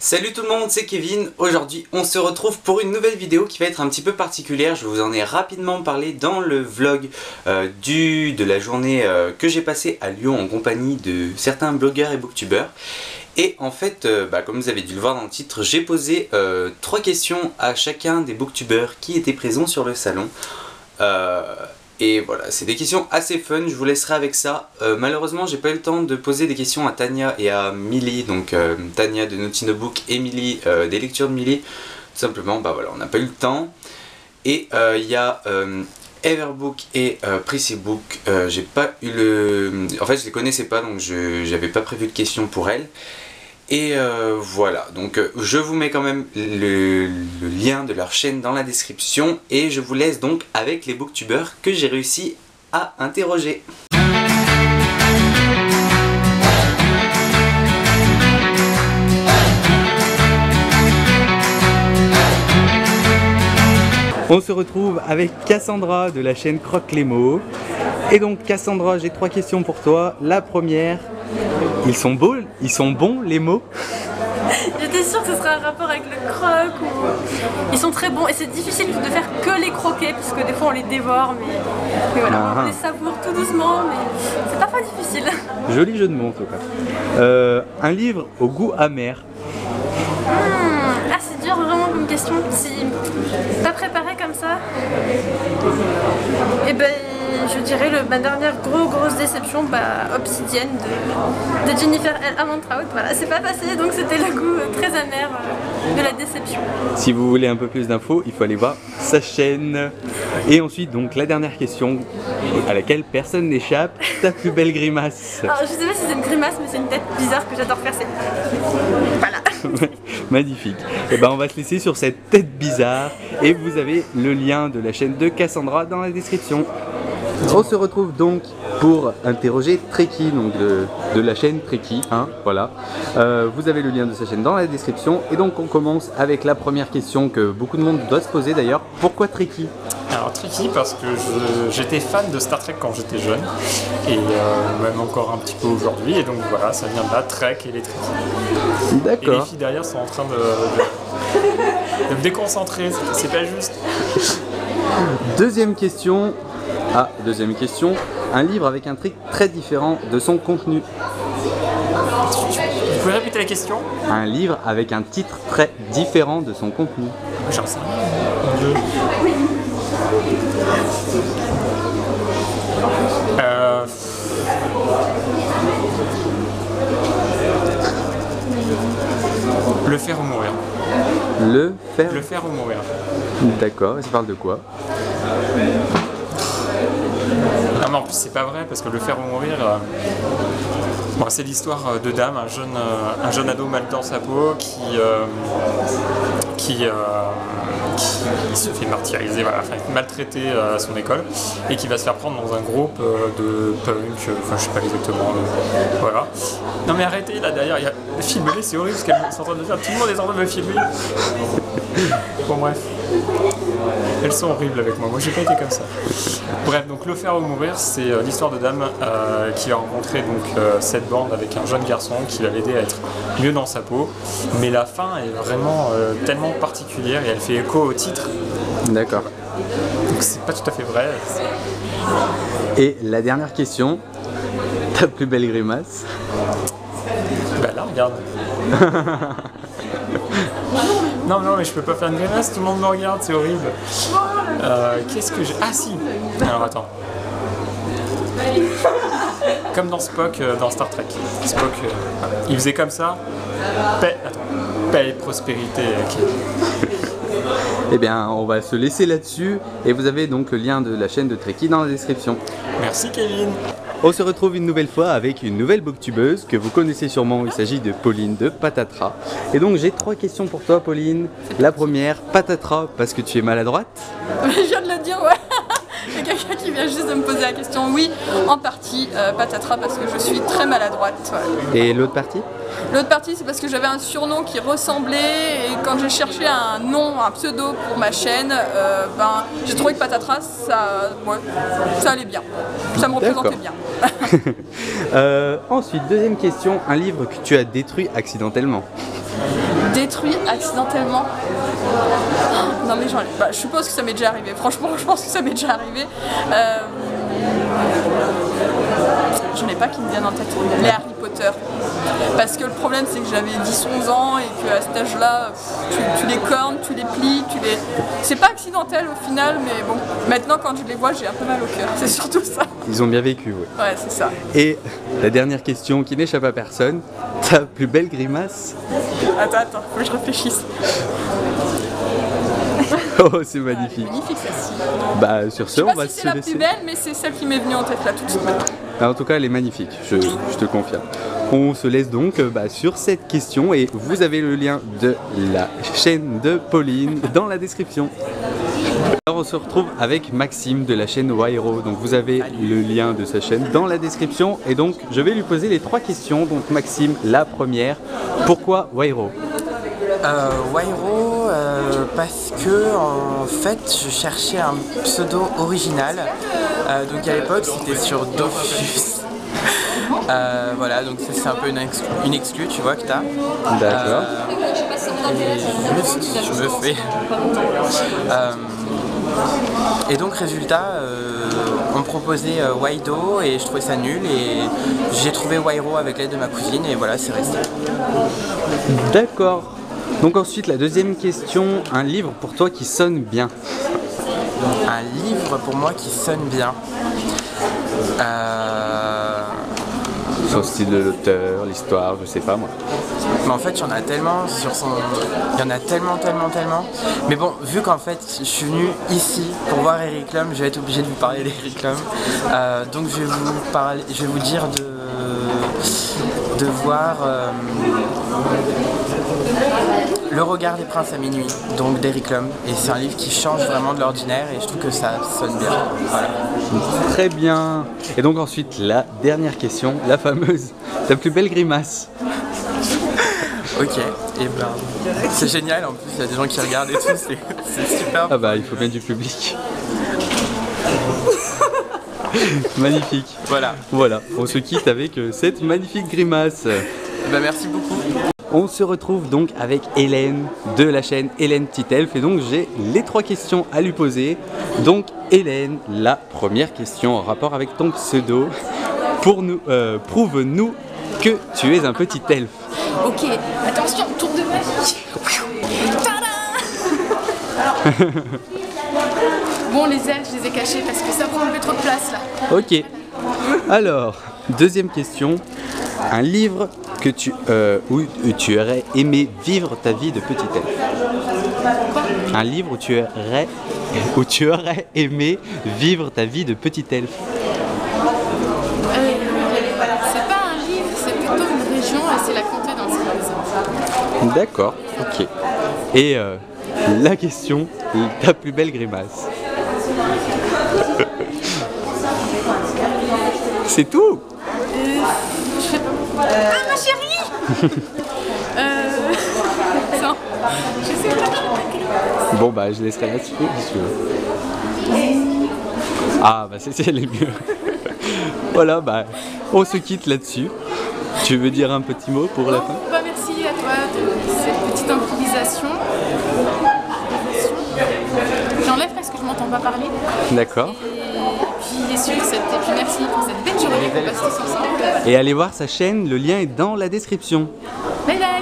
Salut tout le monde, c'est Kevin. Aujourd'hui on se retrouve pour une nouvelle vidéo qui va être un petit peu particulière. Je vous en ai rapidement parlé dans le vlog de la journée que j'ai passée à Lyon en compagnie de certains blogueurs et booktubeurs. Et en fait, comme vous avez dû le voir dans le titre, j'ai posé 3 questions à chacun des booktubeurs qui étaient présents sur le salon. Et voilà, c'est des questions assez fun, je vous laisserai avec ça. Malheureusement, j'ai pas eu le temps de poser des questions à Tania et à Milly, donc Tania de Naughty Notebook et Milly des lectures de Milly. Tout simplement, voilà, on n'a pas eu le temps. Et il y a Everbook et Priceybook, j'ai pas eu le... En fait, je les connaissais pas, donc j'avais pas prévu de questions pour elles. Et voilà, donc je vous mets quand même le lien de leur chaîne dans la description et je vous laisse donc avec les booktubeurs que j'ai réussi à interroger. On se retrouve avec Cassandra de la chaîne Croque les mots. Et donc Cassandra, j'ai 3 questions pour toi. La première, ils sont bons les mots? J'étais sûre que ce serait un rapport avec le croque ou... Ils sont très bons et c'est difficile de faire que les croquer parce que des fois on les dévore mais voilà, on les savoure tout doucement mais c'est pas difficile. Joli jeu de mots en tout cas. Un livre au goût amer. Ah c'est dur vraiment comme question. Si pas préparé comme ça, et ben je dirais ma dernière grosse déception, Obsidienne de Jennifer L. Armentrout. Voilà, c'est pas passé donc c'était le goût très amer de la déception. Si vous voulez un peu plus d'infos, il faut aller voir sa chaîne. Et ensuite donc la dernière question à laquelle personne n'échappe, ta plus belle grimace. Alors je sais pas si c'est une grimace mais c'est une tête bizarre que j'adore faire, c'est... Voilà. Magnifique. Et on va se laisser sur cette tête bizarre et vous avez le lien de la chaîne de Cassandra dans la description. On se retrouve donc pour interroger Treki, donc de la chaîne Treki, voilà. Vous avez le lien de sa chaîne dans la description et donc on commence avec la première question que beaucoup de monde doit se poser d'ailleurs. Pourquoi Treki? Alors Treki parce que j'étais fan de Star Trek quand j'étais jeune et même encore un petit peu aujourd'hui et donc voilà, ça vient de là, Trek et les Trekkies. D'accord. Et les filles derrière sont en train de me déconcentrer, c'est pas juste. Deuxième question, un livre avec un truc très différent de son contenu. Vous pouvez répéter la question? Un livre avec un titre très différent de son contenu. J'en sais rien. Le faire ou mourir. Le faire ou mourir. D'accord, et ça parle de quoi? Non mais en plus c'est pas vrai parce que le faire ou mourir, c'est l'histoire de Dame, un jeune ado mal dans sa peau qui se fait martyriser, voilà, maltraité à son école et qui va se faire prendre dans un groupe de punk, je sais pas exactement, voilà. Non mais arrêtez là derrière, filmez-les, c'est horrible ce qu'elles sont en train de faire, tout le monde est en train de me filmer. Bon bref, elles sont horribles avec moi j'ai pas été comme ça. Bref, donc le faire ou mourir, c'est l'histoire de Dame qui va rencontrer donc cette bande avec un jeune garçon qui va l'aider à être mieux dans sa peau, mais la fin est vraiment tellement particulière et elle fait écho au titre. D'accord. Donc c'est pas tout à fait vrai. Et la dernière question, ta plus belle grimace? Là regarde. Non mais je peux pas faire une grimace, tout le monde me regarde, c'est horrible. Qu'est-ce que j'ai... Ah si. Alors attends. Comme dans Spock dans Star Trek. Spock, il faisait comme ça. Paix et prospérité. Eh bien, on va se laisser là-dessus et vous avez donc le lien de la chaîne de Treki dans la description. Merci Kevin. On se retrouve une nouvelle fois avec une nouvelle booktubeuse que vous connaissez sûrement, il s'agit de Pauline de Patatras. Et donc j'ai 3 questions pour toi Pauline. La première, Patatras parce que tu es maladroite? Je viens de le dire, ouais. Il y a quelqu'un qui vient juste de me poser la question. Oui, en partie, Patatras parce que je suis très maladroite. Ouais. Et l'autre partie? L'autre partie, c'est parce que j'avais un surnom qui ressemblait et quand j'ai cherché un nom, un pseudo pour ma chaîne, j'ai trouvé que Patatras, ça allait bien. Ça me représentait bien. Ensuite, deuxième question, un livre que tu as détruit accidentellement. détruit accidentellement. Non mais je suppose que ça m'est déjà arrivé. Franchement, je pense que ça m'est déjà arrivé. J'en ai pas qui me viennent en tête. Les Harry Potter. Parce que le problème c'est que j'avais 10-11 ans et qu'à cet âge-là, tu les cornes, tu les plies, C'est pas accidentel au final, mais bon. Maintenant quand je les vois, j'ai un peu mal au cœur. C'est surtout ça. Ils ont bien vécu, oui. Ouais, c'est ça. Et la dernière question qui n'échappe à personne, ta plus belle grimace? Attends, faut que je réfléchisse. Oh, c'est magnifique. Magnifique celle-ci. Bah sur ce, on va si se c'est la laisser. plus belle, mais c'est celle qui m'est venue en tête là tout de suite maintenant. En tout cas, elle est magnifique, je te confirme. On se laisse donc sur cette question et vous avez le lien de la chaîne de Pauline dans la description. Alors on se retrouve avec Maxime de la chaîne Wairo. Donc vous avez le lien de sa chaîne dans la description et donc je vais lui poser les 3 questions. Donc Maxime, la première, pourquoi Wairo? Wairo parce que en fait je cherchais un pseudo original, donc à l'époque c'était sur Dofus. Voilà, donc ça c'est un peu une exclue, tu vois, que t'as. D'accord. Et juste je me fais. Et donc résultat, on me proposait Waido et je trouvais ça nul et j'ai trouvé Wairo avec l'aide de ma cousine et voilà, c'est resté. D'accord. Donc ensuite la deuxième question, un livre pour toi qui sonne bien. Un livre pour moi qui sonne bien. Son style de l'auteur, l'histoire, je sais pas moi. Mais en fait il y en a tellement il y en a tellement. Mais bon, vu qu'en fait je suis venu ici pour voir Eric Lum, je vais être obligé de vous parler d'Eric Lum. Donc je vais vous dire de voir Le regard des princes à minuit, donc d'Eric Lum. Et c'est un livre qui change vraiment de l'ordinaire et je trouve que ça sonne bien. Voilà. Très bien. Et donc ensuite, la dernière question, la fameuse, ta plus belle grimace. Ok, et ben c'est génial, en plus il y a des gens qui regardent et tout, c'est super. Ah bah il faut bien du public. Magnifique. Voilà. Voilà, on se quitte avec cette magnifique grimace. Bah merci beaucoup. On se retrouve donc avec Hélène de la chaîne Hélène Petite Elfe et donc j'ai les 3 questions à lui poser. Donc Hélène, la première question en rapport avec ton pseudo. Pour nous, prouve-nous que tu es un petit elfe. Ok, attention, tour de magie. Tada. Bon, les elfes, je les ai cachés parce que ça prend un peu trop de place là. Ok. Alors, deuxième question. Un livre que où tu aurais aimé vivre ta vie de petit elfe. Un livre où tu aurais aimé vivre ta vie de petit elfe. C'est pas un livre, c'est plutôt une région et c'est la comté dans ce D'accord, ok. Et la question, ta plus belle grimace. C'est tout. Ah ma chérie. Non, je sais pas. Bon bah je laisserai là-dessus si tu veux. Ah bah c'est elle est mieux. Voilà bah on se quitte là-dessus. Tu veux dire un petit mot pour la fin? Bah merci à toi de cette petite improvisation. J'enlève parce que je m'entends pas parler. D'accord. Et puis merci pour cette belle journée qu'on passe tous ensemble. Et allez voir sa chaîne, le lien est dans la description. Bye bye.